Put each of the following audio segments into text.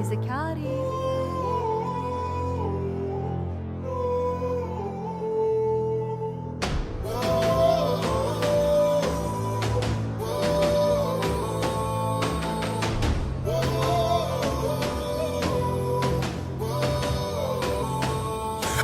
musicality.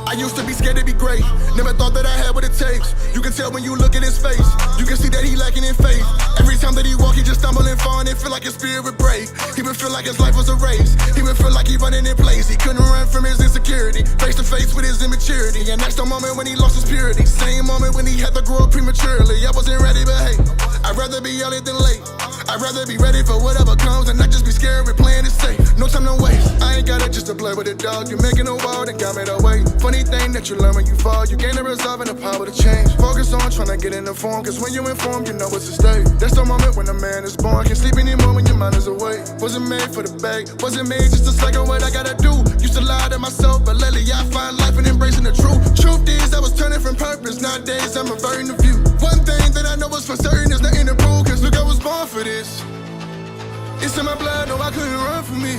I used to be scared to be great, never thought that I had what it takes. You can tell when you look at his face, you can see that he lacking in faith. Every time that he walk, he just stumble and fall, and it feel like his spirit would break. He would feel like his life was a race, he would feel like he running in place. He couldn't run from his insecurity, face to face with his immaturity. And that's the moment when he lost his purity, same moment when he had to grow up prematurely. I wasn't ready, but hey, I'd rather be early than late. I'd rather be ready for whatever comes and not just be scared with playing it safe. No time to waste, I ain't got it just to play with it, dog. You're making a wall that got me that way. Funny thing that you learn when you fall, you gain the resolve and the power to change. Focus on trying to get in the form, cause when you're informed, you know what's at stake. That's the moment when a man is born, can't sleep anymore when your mind is awake. Wasn't made for the bag, wasn't made just to cycle what I gotta do. Used to lie to myself, but lately I find life in embracing the truth. Truth is, I was turning from purpose, nowadays I'm averting the view. One thing that I know is for certain, there's nothing to prove, cause look, I was born for this. It's in my blood, no, I couldn't run from me.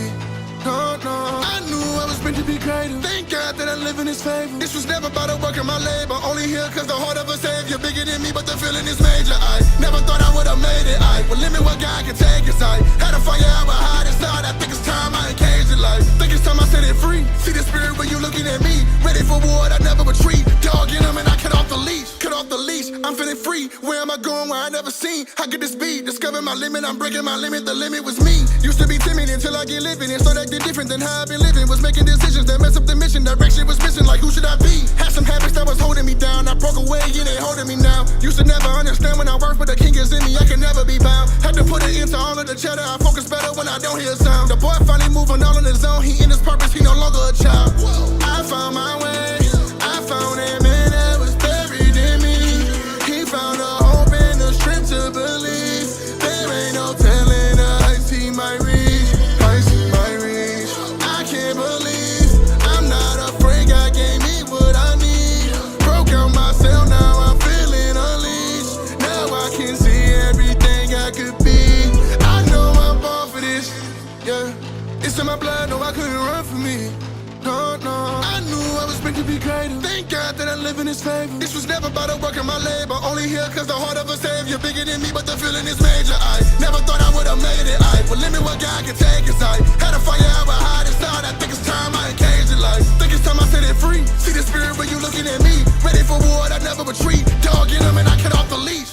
No, no, I knew I was meant to be greater. Thank God that I live in his favor. This was never about the work of my labor, only here cause the heart of a savior bigger than me, but the feeling is major. I never thought I would've made it. I will limit what God can take us. I had a fire out with hide inside. I think it's time I engaged in life. Think it's time I set it free. See the spirit when you looking at me. Ready for war, I never retreat. Dog in them and I cut off the leash. Cut off the leash, I'm feeling free. Where am I going where I never seen? How could this be? Discovering my limit, I'm breaking my limit. The limit was me. Used to be timid until I get living and start acting different than how I've been living. Was making decisions that mess up the mission. Direction was missing, like who should I be? Had some habits that was holding me down. I broke away, it ain't holding me now. Used to never understand when I work, but the king is in me, I can never be bound. Had to put it into all of the chatter. I focus better when I don't hear a sound. The boy finally moving all on his own. He in his purpose, he no longer a child. I found my way, I found a man that was buried in me. He found a hope and the strength to believe. There ain't no telling the heights he might reach. Heights he might reach. I can't believe I'm not afraid. God gave me what I need. Broke out myself, now I'm feeling unleashed. Now I can see everything I could be. I know I'm born for this, yeah. It's in my blood, no, I couldn't run from me. No, no, I knew I was meant to be greater. Thank God that I live in his favor. This was never about the work of my labor, only here cause the heart of a savior bigger than me, but the feeling is major. I never thought I would've made it. I will limit what God can take us. I had a fire out with hide inside. I think it's time I engaged in life. Think it's time I set it free. See the spirit when you looking at me. Ready for war, I never retreat. Dog in them and I cut off the leash.